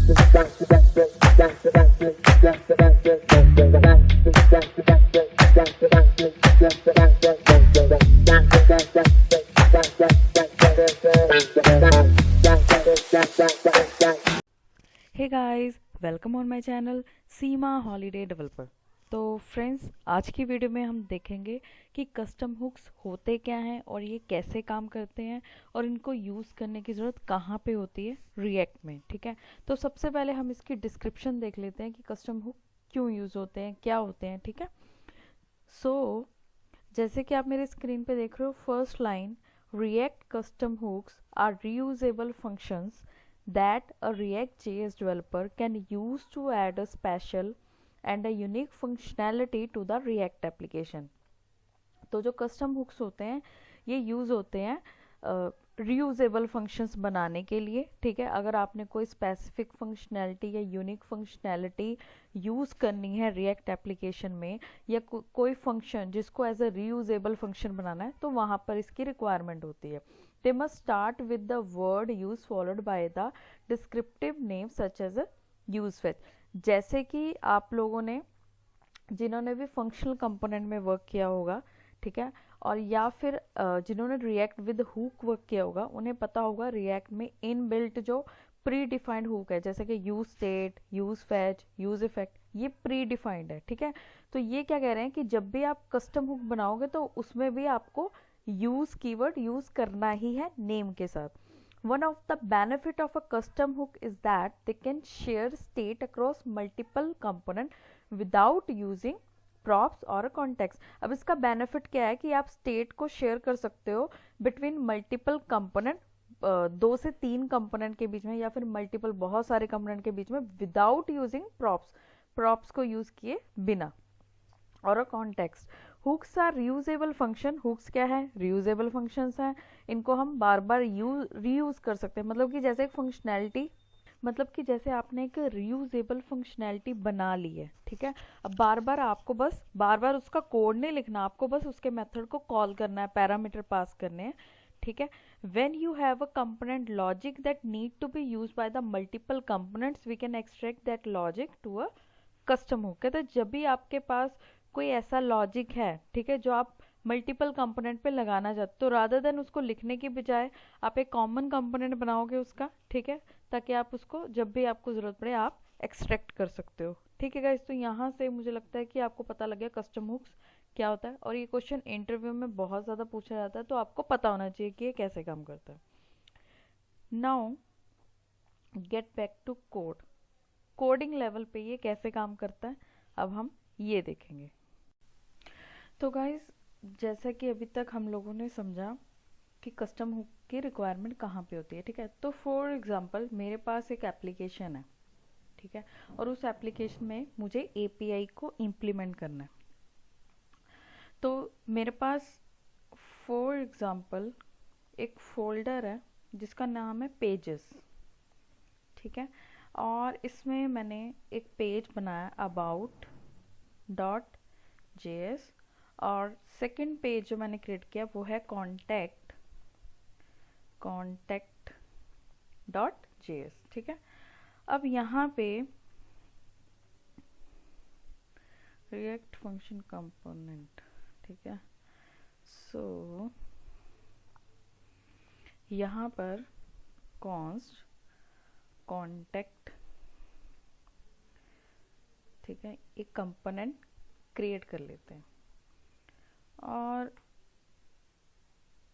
Hey guys, welcome on my channel Seema holiday developer. तो friends, आज की वीडियो में हम देखेंगे कि कस्टम हुक्स होते क्या हैं और ये कैसे काम करते हैं और इनको यूज़ करने की ज़रूरत कहाँ पे होती है रिएक्ट में। ठीक है, तो सबसे पहले हम इसकी डिस्क्रिप्शन देख लेते हैं कि कस्टम हुक क्यों यूज़ होते हैं, क्या होते हैं। ठीक है, सो जैसे कि आप मेरे स्क्रीन पे देख रहे हो, first line, react custom hooks are reusable functions that a React.js developer can use to add a special and a unique functionality to the React application। तो जो कस्टम हुक्स होते हैं ये यूज़ होते हैं रीयूजेबल फंक्शंस बनाने के लिए। ठीक है, अगर आपने कोई स्पेसिफिक फंक्शनैलिटी या यूनिक फंक्शनैलिटी यूज़ करनी है रिएक्ट एप्लीकेशन में, या कोई फंक्शन जिसको एज अ रीयूजेबल फंक्शन बनाना है, तो वहाँ पर इसकी रिक्वायरमेंट होती है। They must start with the word use followed by the descriptive name such as a use fetch। जैसे कि आप लोगों ने, जिन्होंने भी फंक्शनल कंपोनेंट में वर्क किया होगा, ठीक है, और या फिर जिन्होंने रिएक्ट विद हुक वर्क किया होगा, उन्हें पता होगा रिएक्ट में इन बिल्ट जो प्री डिफाइंड हुक है, जैसे कि use state, use fetch, use effect, ये प्री डिफाइंड है। ठीक है, तो ये क्या कह रहे हैं कि जब भी आप कस्टम हुक बनाओगे तो उसमें भी आपको यूज कीवर्ड यूज करना ही है नेम के साथ। One of the benefit of a custom hook is that they can share state across multiple component without using props और context। अब इसका बेनिफिट क्या है कि आप स्टेट को शेयर कर सकते हो बिटवीन मल्टीपल कंपोनेंट, 2 से 3 कंपोनेंट के बीच में, या फिर मल्टीपल बहुत सारे कंपोनेंट के बीच में, विदाउट यूजिंग प्रॉप्स को यूज किए बिना, और a context. Hooks are reusable function. Hooks क्या है? रीयूजेबल फंक्शंस हैं। इनको हम बार बार रीयूज कर सकते हैं। मतलब कि जैसे एक फंक्शनैलिटी, मतलब कि जैसे आपने एक रीयूजेबल फंक्शनैलिटी बना ली है, ठीक है, अब आपको बस बार बार उसका कोड नहीं लिखना, आपको बस उसके मेथड को कॉल करना है, पैरामीटर पास करने हैं। ठीक है, when you have a component logic that need to be used by the multiple components, we can extract that logic to a custom hook. कहते हैं जब भी आपके पास कोई ऐसा लॉजिक है, ठीक है, जो आप मल्टीपल कंपोनेंट पे लगाना चाहते हो, तो रादर देन उसको लिखने की बजाय आप एक कॉमन कंपोनेंट बनाओगे उसका, ठीक है, ताकि आप उसको जब भी आपको ज़रूरत पड़े आप एक्सट्रैक्ट कर सकते हो। ठीक है गाइस, तो यहाँ से मुझे लगता है कि आपको पता लग गया कस्टम हुक्स क्या होता है, और ये क्वेश्चन इंटरव्यू में बहुत ज़्यादा पूछा जाता है, तो आपको पता होना चाहिए कि ये कैसे काम करता है। Now get back to code. Coding level पे ये कैसे काम करता है अब हम ये देखेंगे। तो गाइज, जैसा कि अभी तक हम लोगों ने समझा कि कस्टम हुक की रिक्वायरमेंट कहाँ पे होती है, ठीक है, तो फॉर एग्जांपल मेरे पास एक एप्लीकेशन है, ठीक है, और उस एप्लीकेशन में मुझे एपीआई को इम्प्लीमेंट करना है। तो मेरे पास फॉर एग्जांपल एक फोल्डर है जिसका नाम है पेजेस, ठीक है, और इसमें मैंने एक पेज बनाया अबाउट डॉट जेएस, और सेकंड पेज जो मैंने क्रिएट किया वो है कॉन्टैक्ट डॉट जेएस। ठीक है, अब यहाँ पे रिएक्ट फंक्शन कंपोनेंट, ठीक है, सो यहाँ पर कॉन्स्ट कॉन्टैक्ट, ठीक है, एक कंपोनेंट क्रिएट कर लेते हैं, और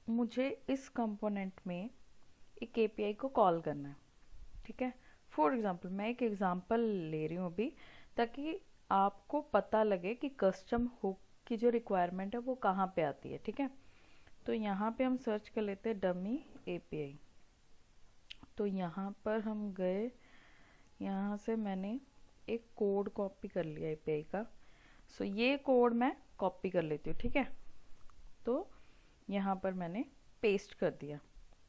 मुझे इस कंपोनेंट में एक एपीआई को कॉल करना है। ठीक है, फॉर एग्जांपल मैं एक एग्जांपल ले रही हूँ अभी, ताकि आपको पता लगे कि कस्टम हुक की जो रिक्वायरमेंट है वो कहाँ पे आती है। ठीक है, तो यहाँ पे हम सर्च कर लेते हैं डमी एपीआई। तो यहाँ पर हम गए, यहाँ से मैंने एक कोड कॉपी कर लिया एपीआई का। सो ये कोड मैं कॉपी कर लेती हूँ, ठीक है, तो यहाँ पर मैंने पेस्ट कर दिया,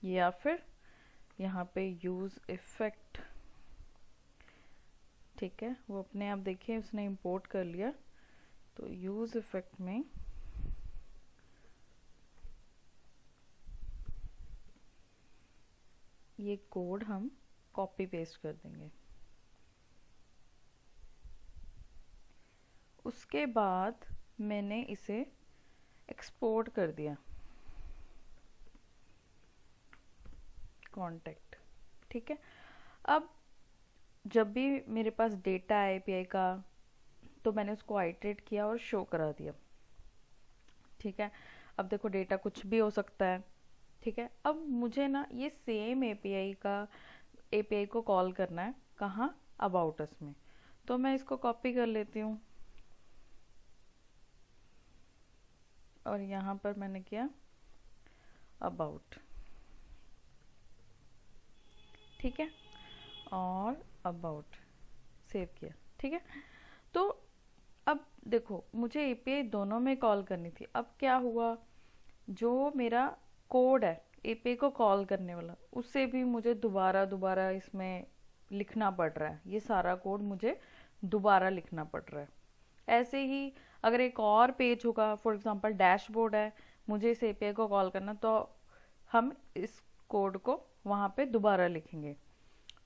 या फिर यहाँ पे यूज इफेक्ट, ठीक है, वो अपने आप देखिए उसने इंपोर्ट कर लिया। तो यूज इफेक्ट में ये कोड हम कॉपी पेस्ट कर देंगे। उसके बाद मैंने इसे एक्सपोर्ट कर दिया कॉन्टेक्ट। ठीक है, अब जब भी मेरे पास डेटा है एपीआई का तो मैंने उसको आइटरेट किया और शो करा दिया। ठीक है, अब देखो डेटा कुछ भी हो सकता है। ठीक है, अब मुझे ना ये सेम एपीआई को कॉल करना है, कहाँ, अबाउट अस में। तो मैं इसको कॉपी कर लेती हूँ और यहाँ पर मैंने किया अबाउट। ठीक है, और अबाउट सेव किया। ठीक है, तो अब देखो मुझे एपीआई दोनों में कॉल करनी थी। अब क्या हुआ, जो मेरा कोड है एपीआई को कॉल करने वाला, उससे भी मुझे दोबारा दोबारा इसमें लिखना पड़ रहा है। ये सारा कोड मुझे दोबारा लिखना पड़ रहा है। ऐसे ही अगर एक और पेज होगा, फॉर एग्जांपल डैशबोर्ड है, मुझे इस एपीआई को कॉल करना, तो हम इस कोड को वहाँ पे दोबारा लिखेंगे।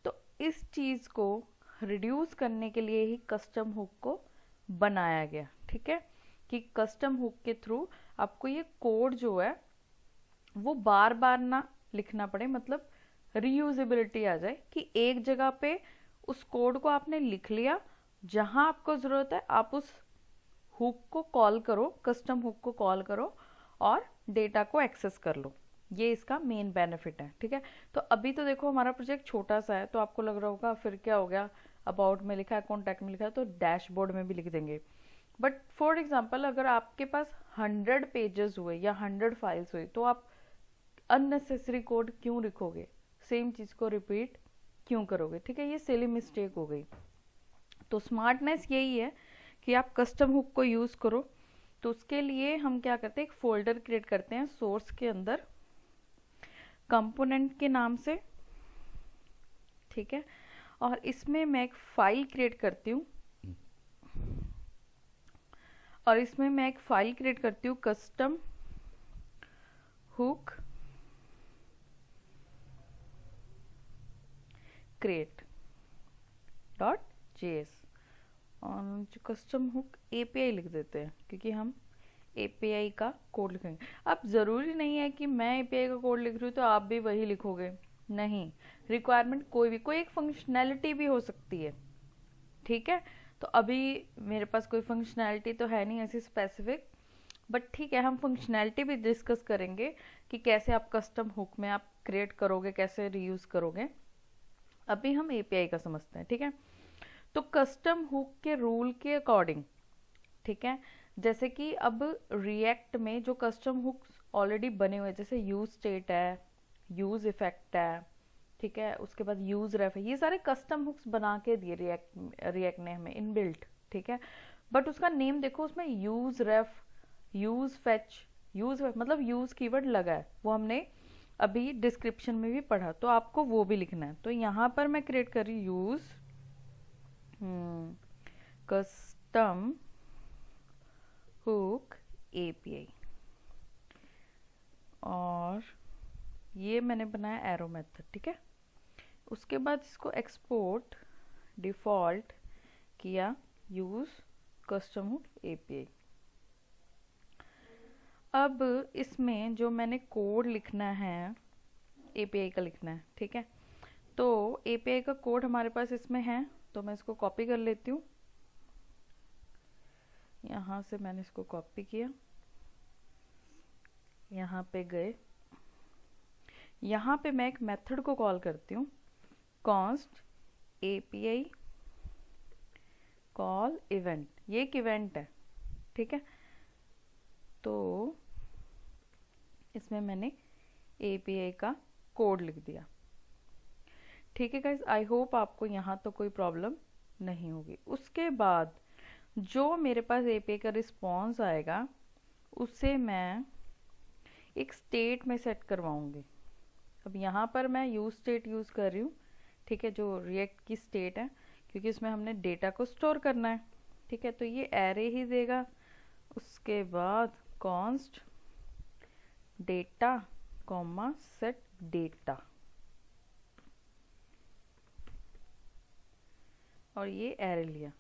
तो इस चीज़ को रिड्यूस करने के लिए ही कस्टम हुक को बनाया गया। ठीक है, कि कस्टम हुक के थ्रू आपको ये कोड जो है वो बार बार ना लिखना पड़े, मतलब रीयूजेबिलिटी आ जाए कि एक जगह पे उस कोड को आपने लिख लिया, जहां आपको जरूरत है आप उस हुक को कॉल करो, कस्टम हुक को कॉल करो और डेटा को एक्सेस कर लो। ये इसका मेन बेनिफिट है। ठीक है, तो अभी तो देखो हमारा प्रोजेक्ट छोटा सा है, तो आपको लग रहा होगा फिर क्या हो गया, अबाउट में लिखा है, कॉन्टैक्ट में लिखा है, तो डैशबोर्ड में भी लिख देंगे। बट फॉर एग्जाम्पल अगर आपके पास 100 पेजेस हुए या 100 फाइल्स हुई, तो आप अननेसेसरी कोड क्यों लिखोगे, सेम चीज को रिपीट क्यों करोगे। ठीक है, ये सिली मिस्टेक हो गई। तो स्मार्टनेस यही है कि आप कस्टम हुक को यूज करो। तो उसके लिए हम क्या करते हैं, एक फोल्डर क्रिएट करते हैं सोर्स के अंदर कंपोनेंट के नाम से। ठीक है, और इसमें मैं एक फाइल क्रिएट करती हूँ custom hook create dot JS, और जो कस्टम हुक एपीआई लिख देते हैं, क्योंकि हम एपीआई का कोड लिखेंगे। अब जरूरी नहीं है कि मैं एपीआई का कोड लिख रही हूँ तो आप भी वही लिखोगे, नहीं। रिक्वायरमेंट कोई एक फंक्शनैलिटी भी हो सकती है। ठीक है, तो अभी मेरे पास कोई फंक्शनैलिटी तो है नहीं ऐसी स्पेसिफिक, बट ठीक है, हम फंक्शनैलिटी भी डिस्कस करेंगे कि कैसे आप कस्टम हुक में आप क्रिएट करोगे, कैसे रीयूज करोगे। अभी हम एपीआई का समझते हैं। ठीक है, तो कस्टम हुक के रूल के अकॉर्डिंग, ठीक है, जैसे कि अब रिएक्ट में जो कस्टम हुक्स ऑलरेडी बने हुए, जैसे यूज स्टेट है, यूज इफेक्ट है, ठीक है, उसके बाद यूज रेफ है, ये सारे कस्टम हुक्स बना के दिए रिएक्ट ने हमें इनबिल्ट। ठीक है, बट उसका नेम देखो, उसमें यूज रेफ, यूज फेच, मतलब यूज कीवर्ड लगा है, वो हमने अभी डिस्क्रिप्शन में भी पढ़ा, तो आपको वो भी लिखना है। तो यहाँ पर मैं क्रिएट कर रही यूज कस्टम हुक एपीआई, और ये मैंने बनाया एरो मेथड। ठीक है, उसके बाद इसको एक्सपोर्ट डिफॉल्ट किया यूज कस्टम हुक एपीआई। अब इसमें जो मैंने कोड लिखना है एपीआई का लिखना है। ठीक है, तो एपीआई का कोड हमारे पास इसमें है, तो मैं इसको कॉपी कर लेती हूँ। यहाँ से मैंने इसको कॉपी किया, यहाँ पे गए, यहाँ पे मैं एक मेथड को कॉल करती हूँ, कॉन्स्ट एपीआई कॉल इवेंट, ये एक इवेंट है। ठीक है, तो इसमें मैंने एपीआई का कोड लिख दिया। ठीक है गाइस, आई होप आपको यहाँ तो कोई प्रॉब्लम नहीं होगी। उसके बाद जो मेरे पास एपीआई का रिस्पॉन्स आएगा उसे मैं एक स्टेट में सेट करवाऊंगी। अब यहाँ पर मैं यूज स्टेट यूज कर रही हूँ। ठीक है, जो रिएक्ट की स्टेट है, क्योंकि इसमें हमने डेटा को स्टोर करना है। ठीक है, तो ये एरे ही देगा। उसके बाद const data comma set data, और ये एरे लिया।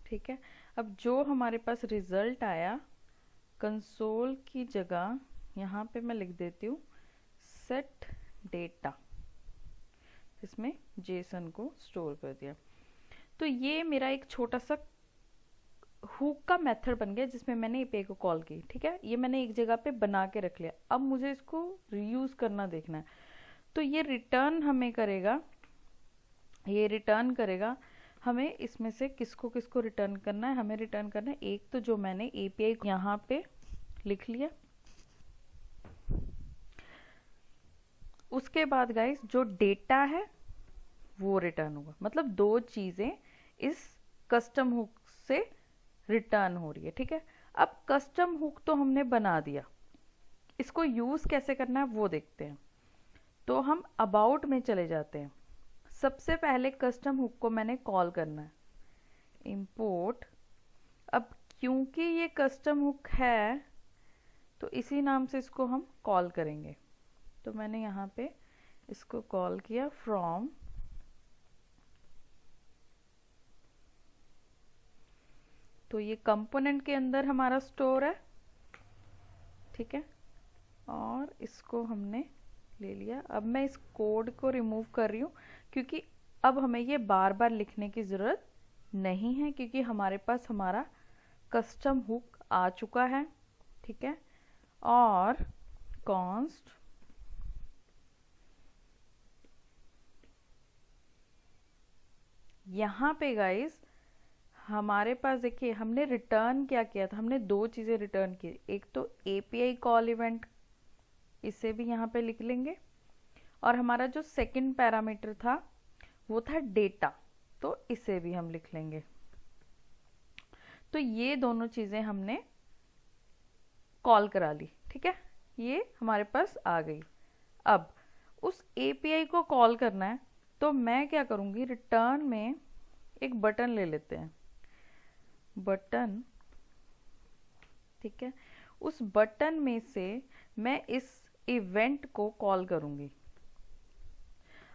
ठीक है। अब जो हमारे पास रिजल्ट आया, कंसोल की जगह यहाँ पे मैं लिख देती हूँ सेट डेटा, इसमें जेसन को स्टोर कर दिया। तो ये मेरा एक छोटा सा हुक का मेथड बन गया जिसमें मैंने एपीआई को कॉल की। ठीक है, ये मैंने एक जगह पे बना के रख लिया। अब मुझे इसको रीयूज करना देखना है। तो ये रिटर्न हमें करेगा, ये रिटर्न करेगा हमें इसमें से किसको किसको रिटर्न करना है। हमें रिटर्न करना है एक तो जो मैंने एपीआई यहाँ पे लिख लिया। उसके बाद गाइस जो डेटा है वो रिटर्न होगा। मतलब दो चीजें इस कस्टम हुक से रिटर्न हो रही है। ठीक है, अब कस्टम हुक तो हमने बना दिया, इसको यूज कैसे करना है वो देखते हैं। तो हम अबाउट में चले जाते हैं। सबसे पहले कस्टम हुक को मैंने कॉल करना है, इंपोर्ट। अब क्योंकि ये कस्टम हुक है तो इसी नाम से इसको हम कॉल करेंगे। तो मैंने यहाँ पे इसको कॉल किया फ्रॉम, तो ये कंपोनेंट के अंदर हमारा स्टोर है। ठीक है, और इसको हमने ले लिया। अब मैं इस कोड को रिमूव कर रही हूँ क्योंकि अब हमें ये बार बार लिखने की ज़रूरत नहीं है, क्योंकि हमारे पास हमारा कस्टम हुक आ चुका है। ठीक है, और कॉन्स्ट यहाँ पे गाइस हमारे पास देखिए हमने रिटर्न क्या किया था। हमने दो चीज़ें रिटर्न की, एक तो एपीआई कॉल इवेंट, इसे भी यहाँ पे लिख लेंगे, और हमारा जो सेकंड पैरामीटर था वो था डेटा, तो इसे भी हम लिख लेंगे। तो ये दोनों चीज़ें हमने कॉल करा ली। ठीक है, ये हमारे पास आ गई। अब उस एपीआई को कॉल करना है तो मैं क्या करूँगी, रिटर्न में एक बटन ले लेते हैं, बटन। ठीक है, उस बटन में से मैं इस इवेंट को कॉल करूँगी।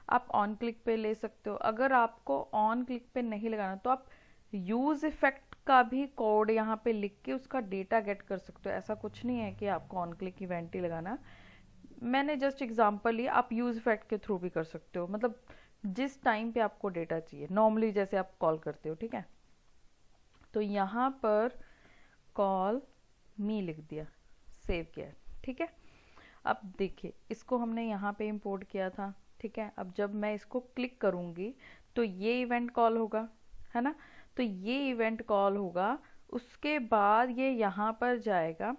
आप ऑन क्लिक पे ले सकते हो। अगर आपको ऑन क्लिक पे नहीं लगाना तो आप यूज इफेक्ट का भी कोड यहाँ पे लिख के उसका डेटा गेट कर सकते हो। ऐसा कुछ नहीं है कि आपको ऑन क्लिक इवेंट ही लगाना। मैंने जस्ट एग्जांपल लिया, आप यूज इफेक्ट के थ्रू भी कर सकते हो, मतलब जिस टाइम पे आपको डेटा चाहिए नॉर्मली जैसे आप कॉल करते हो। ठीक है, तो यहाँ पर कॉल मी लिख दिया, सेव किया। ठीक है, अब देखिए इसको हमने यहाँ पे इंपोर्ट किया था। ठीक है, अब जब मैं इसको क्लिक करूँगी तो ये इवेंट कॉल होगा, है ना। तो ये इवेंट कॉल होगा, उसके बाद ये यहाँ पर जाएगा,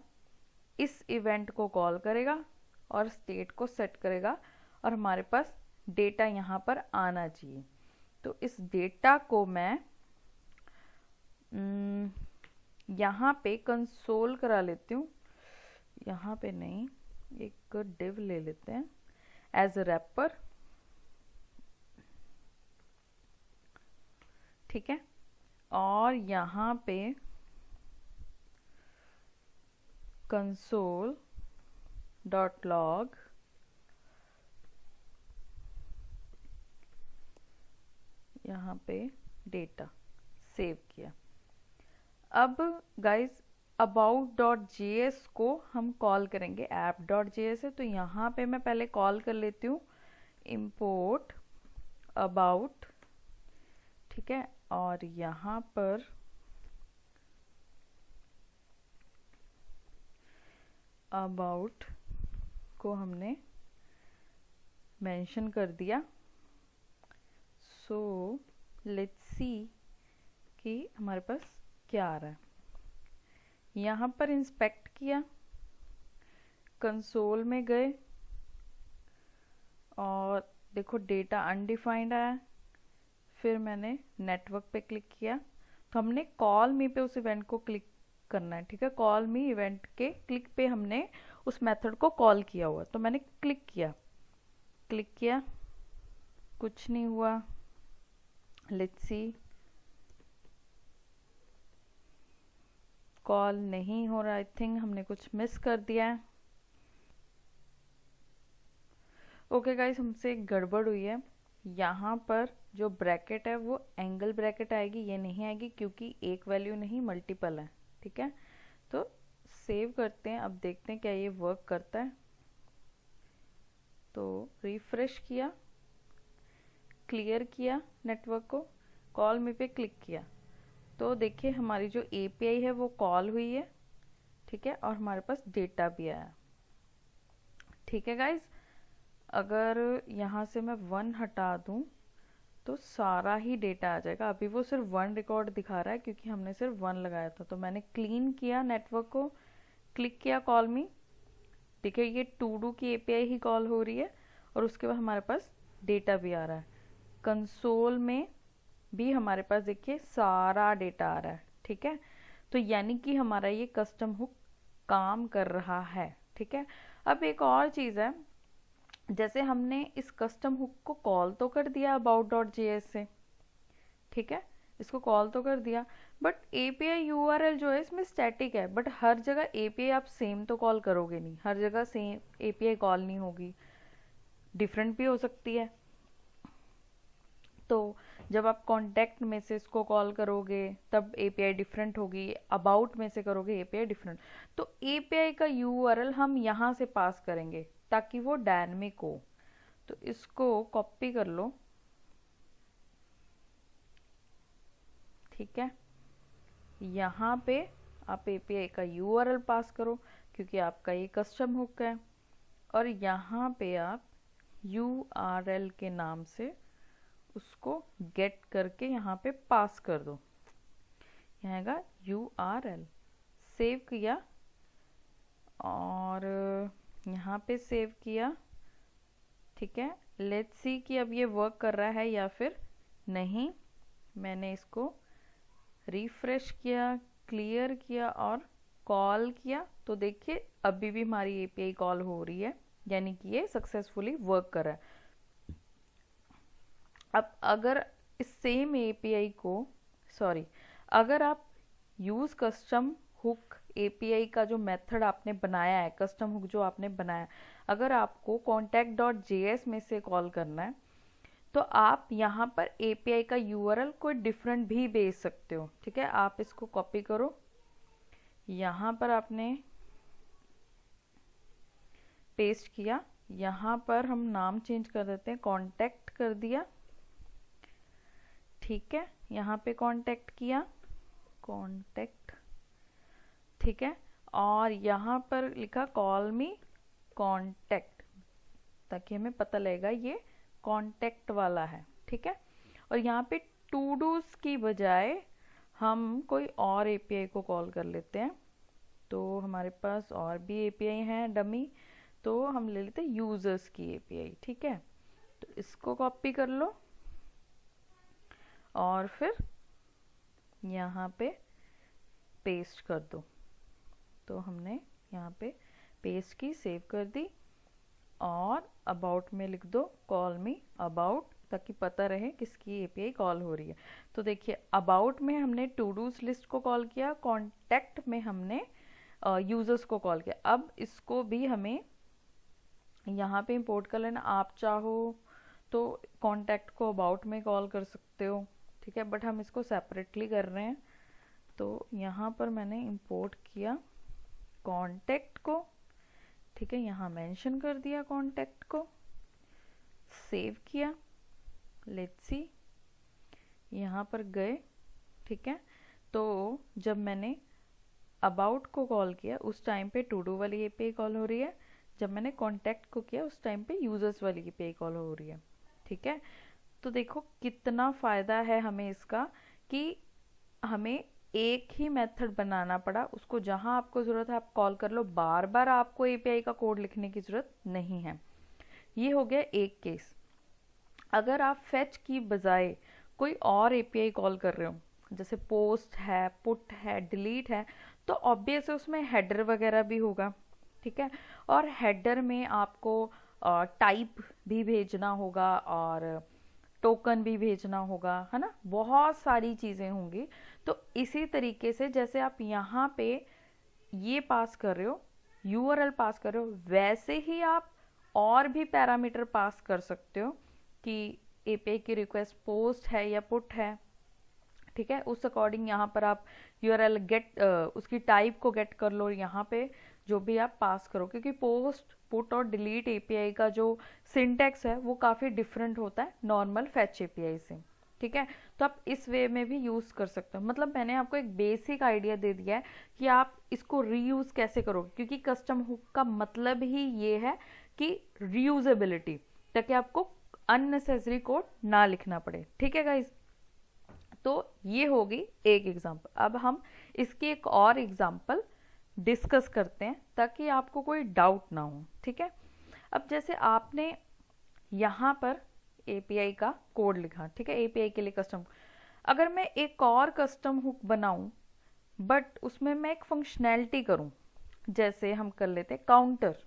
इस इवेंट को कॉल करेगा और स्टेट को सेट करेगा, और हमारे पास डेटा यहाँ पर आना चाहिए। तो इस डेटा को मैं यहाँ पे कंसोल करा लेती हूँ। यहाँ पे नहीं, एक डिव ले लेते हैं एज अ रैपर। ठीक है, और यहाँ पे कंसोल डॉट लॉग, यहाँ पे डेटा सेव किया। अब गाइज about.js को हम कॉल करेंगे, app.js है तो यहाँ पे मैं पहले कॉल कर लेती हूँ import about। ठीक है, और यहाँ पर about को हमने मेंशन कर दिया। सो लेट्स सी कि हमारे पास क्या आ रहा है। यहाँ पर इंस्पेक्ट किया, कंसोल में गए और देखो डेटा अनडिफाइंड आया। फिर मैंने नेटवर्क पे क्लिक किया, तो हमने कॉल मी पे उस इवेंट को क्लिक करना है। ठीक है, कॉल मी इवेंट के क्लिक पे हमने उस मेथड को कॉल किया हुआ, तो मैंने क्लिक किया, कुछ नहीं हुआ। लेट्स सी, कॉल नहीं हो रहा। आई थिंक हमने कुछ मिस कर दिया है। ओके गाइस, हमसे एक गड़बड़ हुई है। यहाँ पर जो ब्रैकेट है वो एंगल ब्रैकेट आएगी, ये नहीं आएगी क्योंकि एक वैल्यू नहीं मल्टीपल है। ठीक है, तो सेव करते हैं। अब देखते हैं क्या ये वर्क करता है। तो रिफ्रेश किया, क्लियर किया नेटवर्क को, कॉल मी पे क्लिक किया, तो देखिए हमारी जो एपीआई है वो कॉल हुई है। ठीक है, और हमारे पास डेटा भी आया। ठीक है गाइज, अगर यहाँ से मैं 1 हटा दूँ तो सारा ही डेटा आ जाएगा। अभी वो सिर्फ 1 रिकॉर्ड दिखा रहा है क्योंकि हमने सिर्फ 1 लगाया था। तो मैंने क्लीन किया नेटवर्क को, क्लिक किया कॉल मी। देखिए ये टू डू की एपीआई ही कॉल हो रही है और उसके बाद हमारे पास डेटा भी आ रहा है। कंसोल में भी हमारे पास देखिए सारा डेटा आ रहा है। ठीक है, तो यानी कि हमारा ये कस्टम हुक काम कर रहा है। ठीक है, अब एक और चीज़ है, जैसे हमने इस कस्टम हुक को कॉल तो कर दिया about.js से। ठीक है, इसको कॉल तो कर दिया, बट एपीआई यूआरएल जो है इसमें स्टैटिक है। बट हर जगह एपीआई आप सेम तो कॉल करोगे नहीं, हर जगह सेम एपीआई कॉल नहीं होगी, डिफरेंट भी हो सकती है। तो जब आप कॉन्टैक्ट में से इसको कॉल करोगे तब एपीआई डिफरेंट होगी, अबाउट में से करोगे एपीआई डिफरेंट। तो एपीआई का यूआरएल हम यहाँ से पास करेंगे ताकि वो डायनेमिक हो। तो इसको कॉपी कर लो। ठीक है, यहाँ पे आप एपीआई का यूआरएल पास करो क्योंकि आपका ये कस्टम हुक है, और यहाँ पे आप यूआरएल के नाम से उसको गेट करके यहाँ पे पास कर दो। यहाँ आएगा यूआरएल, सेव किया और यहाँ पे सेव किया। ठीक है, लेट्स सी कि अब ये वर्क कर रहा है या फिर नहीं। मैंने इसको रिफ्रेश किया, क्लियर किया और कॉल किया, तो देखिए अभी भी हमारी एपीआई कॉल हो रही है, यानी कि ये सक्सेसफुली वर्क कर रहा है। अब अगर इस सेम एपीआई को अगर आप यूज कस्टम हुक एपीआई का जो मेथड आपने बनाया है, कस्टम हुक जो आपने बनाया, अगर आपको contact.js में से कॉल करना है तो आप यहाँ पर एपीआई का यूआरएल कोई डिफरेंट भी भेज सकते हो। ठीक है, आप इसको कॉपी करो, यहाँ पर आपने पेस्ट किया, यहाँ पर हम नाम चेंज कर देते हैं, कॉन्टैक्ट कर दिया। ठीक है, यहाँ पे कॉन्टैक्ट किया, कॉन्टैक्ट। ठीक है, और यहाँ पर लिखा कॉल मी कॉन्टैक्ट, ताकि हमें पता लगेगा ये कॉन्टैक्ट वाला है। ठीक है, और यहाँ पे टू डूज की बजाय हम कोई और एपीआई को कॉल कर लेते हैं। तो हमारे पास और भी एपीआई हैं डमी, तो हम ले लेते हैं यूजर्स की एपीआई। ठीक है, तो इसको कॉपी कर लो और फिर यहाँ पे पेस्ट कर दो। तो हमने यहाँ पे पेस्ट की, सेव कर दी, और अबाउट में लिख दो कॉल मी अबाउट, ताकि पता रहे किसकी एपीआई कॉल हो रही है। तो देखिए अबाउट में हमने टू डूज लिस्ट को कॉल किया, कॉन्टैक्ट में हमने यूजर्स को कॉल किया। अब इसको भी हमें यहाँ पे इंपोर्ट कर लेना। आप चाहो तो कॉन्टैक्ट को अबाउट में कॉल कर सकते हो। ठीक है, बट हम इसको सेपरेटली कर रहे हैं। तो यहाँ पर मैंने इंपोर्ट किया कॉन्टैक्ट को। ठीक है, यहाँ मेंशन कर दिया कॉन्टैक्ट को, सेव किया, लेट्स सी, यहाँ पर गए। ठीक है, तो जब मैंने अबाउट को कॉल किया उस टाइम पे टू डू वाली एपीआई कॉल हो रही है, जब मैंने कॉन्टैक्ट को किया उस टाइम पे यूजर्स वाली एपीआई कॉल हो रही है। ठीक है, तो देखो कितना फ़ायदा है हमें इसका कि हमें एक ही मेथड बनाना पड़ा, उसको जहां आपको ज़रूरत है आप कॉल कर लो, बार बार आपको एपीआई का कोड लिखने की ज़रूरत नहीं है। ये हो गया एक केस। अगर आप फेच की बजाय कोई और एपीआई कॉल कर रहे हो, जैसे पोस्ट है, पुट है, डिलीट है, तो ऑब्वियस है उसमें हेडर वगैरह भी होगा। ठीक है, और हेडर में आपको टाइप भी भेजना होगा और टोकन भी भेजना होगा, है ना, बहुत सारी चीज़ें होंगी। तो इसी तरीके से जैसे आप यहाँ पे ये पास कर रहे हो, यूआरएल पास कर रहे हो, वैसे ही आप और भी पैरामीटर पास कर सकते हो कि एपीआई की रिक्वेस्ट पोस्ट है या पुट है, ठीक है, उस अकॉर्डिंग यहाँ पर आप यूआरएल गेट उसकी टाइप को गेट कर लो, यहाँ पे जो भी आप पास करो, क्योंकि पोस्ट पुट और डिलीट एपीआई का जो सिंटैक्स है वो काफ़ी डिफरेंट होता है नॉर्मल फैच एपीआई से, ठीक है। तो आप इस वे में भी यूज़ कर सकते हो। मतलब मैंने आपको एक बेसिक आइडिया दे दिया है कि आप इसको रीयूज़ कैसे करोगे, क्योंकि कस्टम हुक का मतलब ही ये है कि रीयूजेबिलिटी, ताकि आपको अननेसेसरी कोड ना लिखना पड़े, ठीक है गाइज। तो ये होगी एक एग्जाम्पल। अब हम इसकी एक और एग्जाम्पल डिस्कस करते हैं ताकि आपको कोई डाउट ना हो, ठीक है। अब जैसे आपने यहाँ पर एपीआई का कोड लिखा, ठीक है, एपीआई के लिए कस्टम। अगर मैं एक और कस्टम हुक बनाऊं बट उसमें मैं एक फंक्शनैलिटी करूं, जैसे हम कर लेते हैं counter,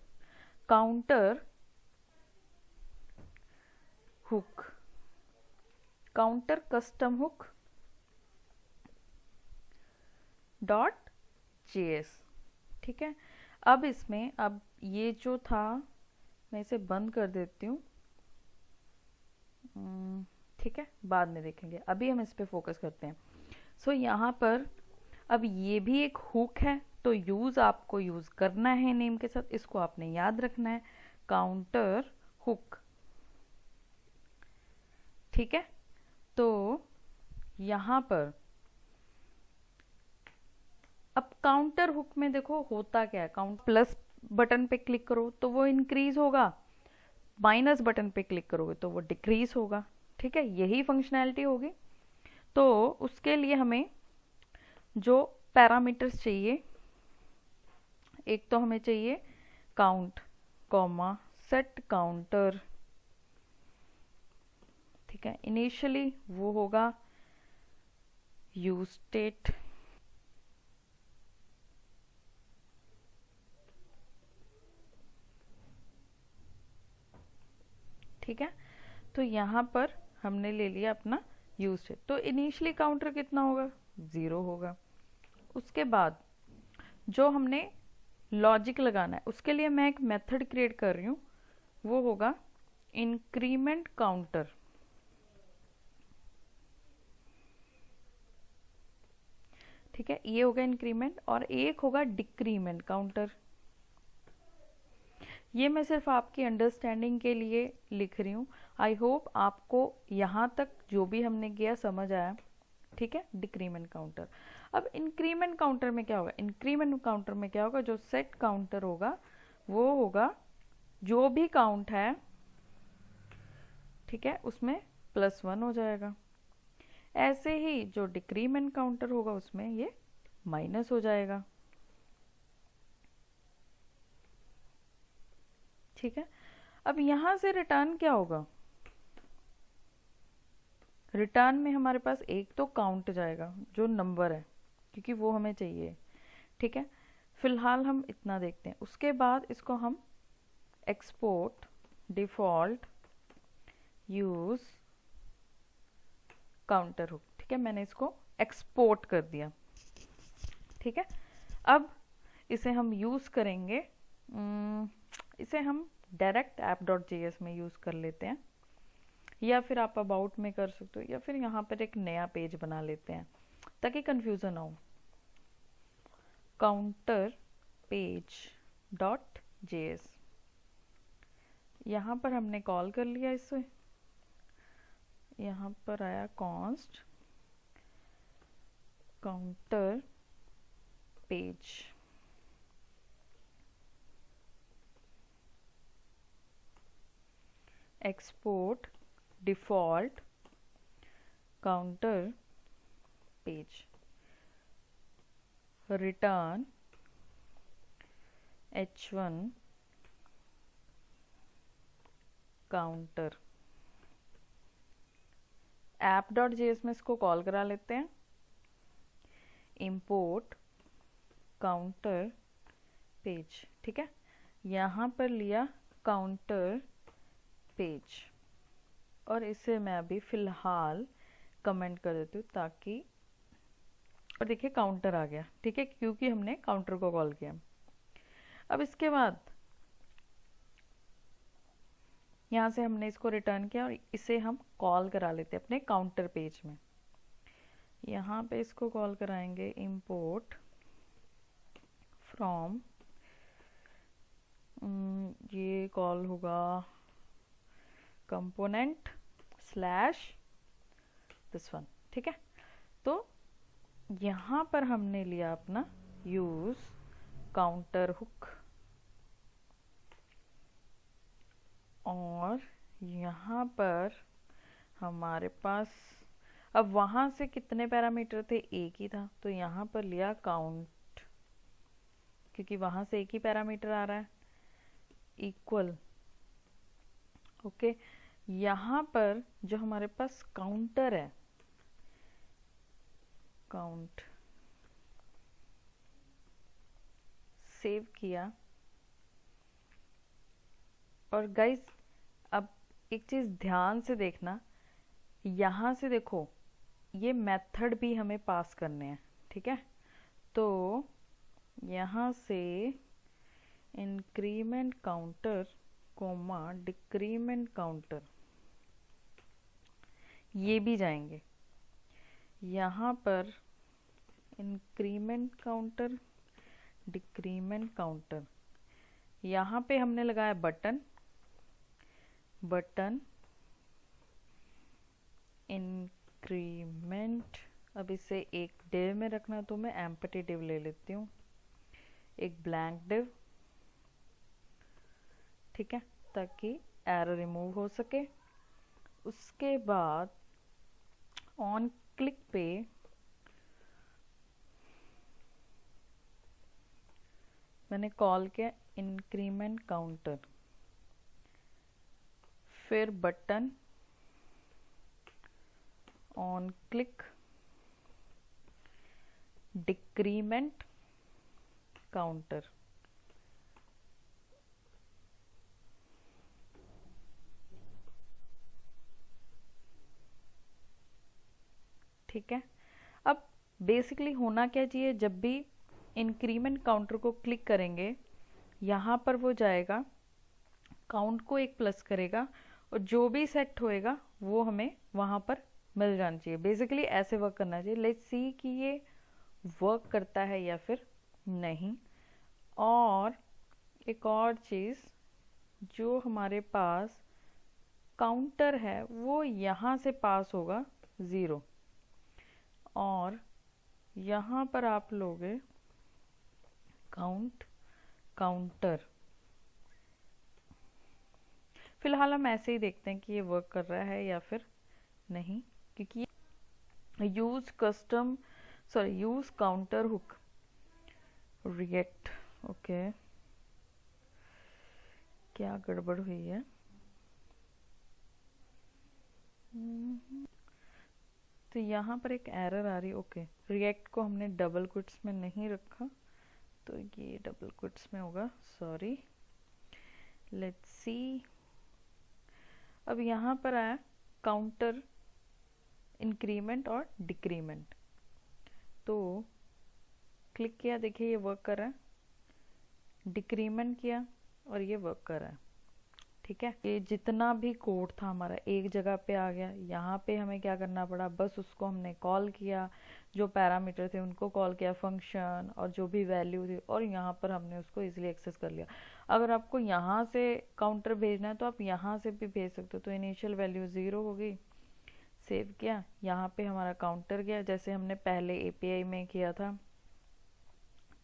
counter hook, counter custom hook dot JS, ठीक है। अब इसमें अब ये जो था मैं इसे बंद कर देती हूँ, ठीक है, बाद में देखेंगे, अभी हम इस पे फोकस करते हैं। सो यहाँ पर अब ये भी एक हुक है, तो यूज आपको यूज करना है नेम के साथ, इसको आपने याद रखना है, काउंटर हुक, ठीक है। तो यहाँ पर अब काउंटर हुक में देखो होता क्या है, काउंट प्लस बटन पे क्लिक करो तो वो इंक्रीज होगा, माइनस बटन पे क्लिक करोगे तो वो डिक्रीज होगा, ठीक है, यही फंक्शनैलिटी होगी। तो उसके लिए हमें जो पैरामीटर्स चाहिए, एक तो हमें चाहिए काउंट कॉमा सेट काउंटर, ठीक है, इनिशियली वो होगा यूज स्टेट, ठीक है। तो यहाँ पर हमने ले लिया अपना यूज स्टेट, तो इनिशियली काउंटर कितना होगा, 0 होगा। उसके बाद जो हमने लॉजिक लगाना है उसके लिए मैं एक मेथड क्रिएट कर रही हूँ, वो होगा इंक्रीमेंट काउंटर, ठीक है, ये होगा इंक्रीमेंट, और एक होगा डिक्रीमेंट काउंटर। ये मैं सिर्फ आपकी अंडरस्टैंडिंग के लिए लिख रही हूँ। आई होप आपको यहाँ तक जो भी हमने किया समझ आया, ठीक है। Decrement counter. अब इंक्रीमेंट काउंटर में क्या होगा, इंक्रीमेंट काउंटर में क्या होगा, जो सेट काउंटर होगा वो होगा जो भी काउंट है, ठीक है, उसमें +1 हो जाएगा। ऐसे ही जो डिक्रीमेंट काउंटर होगा उसमें ये माइनस हो जाएगा, ठीक है। अब यहां से रिटर्न क्या होगा, रिटर्न में हमारे पास एक तो काउंट जाएगा जो नंबर है, क्योंकि वो हमें चाहिए, ठीक है। फिलहाल हम इतना देखते हैं, उसके बाद इसको हम export default use counter hook, ठीक है, मैंने इसको एक्सपोर्ट कर दिया, ठीक है। अब इसे हम यूज करेंगे, इसे हम डायरेक्ट app.js में यूज कर लेते हैं, या फिर आप अबाउट में कर सकते हो, या फिर यहाँ पर एक नया पेज बना लेते हैं ताकि कंफ्यूजन ना हो। काउंटर पेज डॉट जेएस, यहाँ पर हमने कॉल कर लिया इसे, यहाँ पर आया const counter page, export default counter page, return h1 counter. app.js में इसको कॉल करा लेते हैं, इंपोर्ट काउंटर पेज, ठीक है, यहाँ पर लिया काउंटर पेज, और इसे मैं अभी फिलहाल कमेंट कर देती हूँ ताकि, और देखिए काउंटर आ गया, ठीक है, क्योंकि हमने काउंटर को कॉल किया। अब इसके बाद यहाँ से हमने इसको रिटर्न किया और इसे हम कॉल करा लेते हैं अपने काउंटर पेज में। यहाँ पे इसको कॉल कराएंगे import from, ये कॉल होगा component slash this one, ठीक है। तो यहाँ पर हमने लिया अपना use काउंटर हुक, और यहाँ पर हमारे पास अब वहाँ से कितने पैरामीटर थे, एक ही था, तो यहाँ पर लिया काउंट, क्योंकि वहाँ से एक ही पैरामीटर आ रहा है, इक्वल। ओके, यहाँ पर जो हमारे पास काउंटर है, काउंट सेव किया। और गाइस अब एक चीज ध्यान से देखना, यहाँ से देखो ये मेथड भी हमें पास करने हैं, ठीक है। तो यहाँ से increment counter comma decrement counter, ये भी जाएंगे। यहाँ पर इंक्रीमेंट काउंटर डिक्रीमेंट काउंटर, यहाँ पे हमने लगाया बटन, बटन इंक्रीमेंट। अब इसे एक डिव में रखना, तो मैं एम्प्टी डिव ले लेती हूँ, एक ब्लैंक डिव, ठीक है, ताकि एरर रिमूव हो सके। उसके बाद ऑन क्लिक पे मैंने कॉल किया इंक्रीमेंट काउंटर, फिर button on click decrement counter. ठीक है, अब बेसिकली होना क्या चाहिए, जब भी इंक्रीमेंट काउंटर को क्लिक करेंगे यहाँ पर वो जाएगा, काउंट को एक प्लस करेगा, और जो भी सेट होएगा वो हमें वहाँ पर मिल जाना चाहिए। बेसिकली ऐसे वर्क करना चाहिए। लेट्स सी कि ये वर्क करता है या फिर नहीं। और एक और चीज़, जो हमारे पास काउंटर है वो यहाँ से पास होगा 0, और यहाँ पर आप लोगे काउंट काउंटर। फिलहाल हम ऐसे ही देखते हैं कि ये वर्क कर रहा है या फिर नहीं, क्योंकि use custom use counter hook react. Okay, क्या गड़बड़ हुई है? तो यहाँ पर एक एरर आ रही है। ओके, रिएक्ट को हमने डबल क्विट्स में नहीं रखा, तो ये डबल क्विट्स में होगा, सॉरी। लेट्स सी, अब यहाँ पर आया काउंटर इंक्रीमेंट और डिक्रीमेंट, तो क्लिक किया, देखिए ये वर्क कर रहा है। डिक्रीमेंट किया और ये वर्क कर रहा है, ठीक है। ये जितना भी कोड था हमारा एक जगह पे आ गया। यहाँ पे हमें क्या करना पड़ा, बस उसको हमने कॉल किया, जो पैरामीटर थे उनको कॉल किया, फंक्शन और जो भी वैल्यू थी, और यहाँ पर हमने उसको इजीली एक्सेस कर लिया। अगर आपको यहाँ से काउंटर भेजना है तो आप यहाँ से भी भेज सकते हो। तो इनिशियल वैल्यू 0 होगी, सेव किया, यहाँ पे हमारा काउंटर गया जैसे हमने पहले एपीआई में किया था,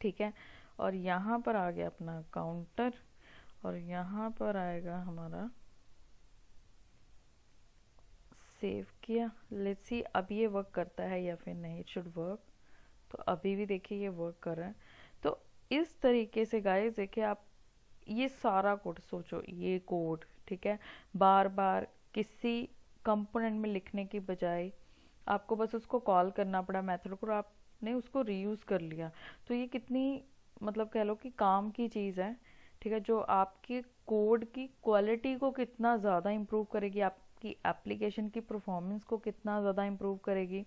ठीक है। और यहाँ पर आ गया अपना काउंटर, और यहाँ पर आएगा हमारा सेव किया। लेट्स सी अब ये वर्क करता है या फिर नहीं। It should work. तो अभी भी देखिए ये वर्क कर रहा है। तो इस तरीके से गाइस देखिए, आप ये सारा कोड सोचो, ये कोड, ठीक है, बार बार किसी कंपोनेंट में लिखने की बजाय आपको बस उसको कॉल करना पड़ा मेथड को, और आपने उसको रीयूज कर लिया। तो ये कितनी मतलब कह लो कि काम की चीज़ है, ठीक है, जो आपके कोड की क्वालिटी को कितना ज़्यादा इम्प्रूव करेगी, आपकी एप्लीकेशन की परफॉर्मेंस को कितना ज़्यादा इम्प्रूव करेगी,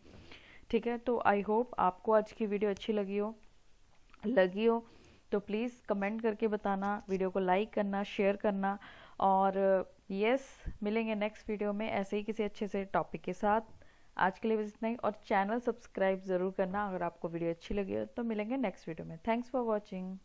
ठीक है। तो आई होप आपको आज की वीडियो अच्छी लगी हो तो प्लीज़ कमेंट करके बताना, वीडियो को लाइक करना, शेयर करना, और यस, मिलेंगे नेक्स्ट वीडियो में ऐसे ही किसी अच्छे से टॉपिक के साथ। आज के लिए बस इतना ही, और चैनल सब्सक्राइब ज़रूर करना अगर आपको वीडियो अच्छी लगी हो। तो मिलेंगे नेक्स्ट वीडियो में। Thanks for watching.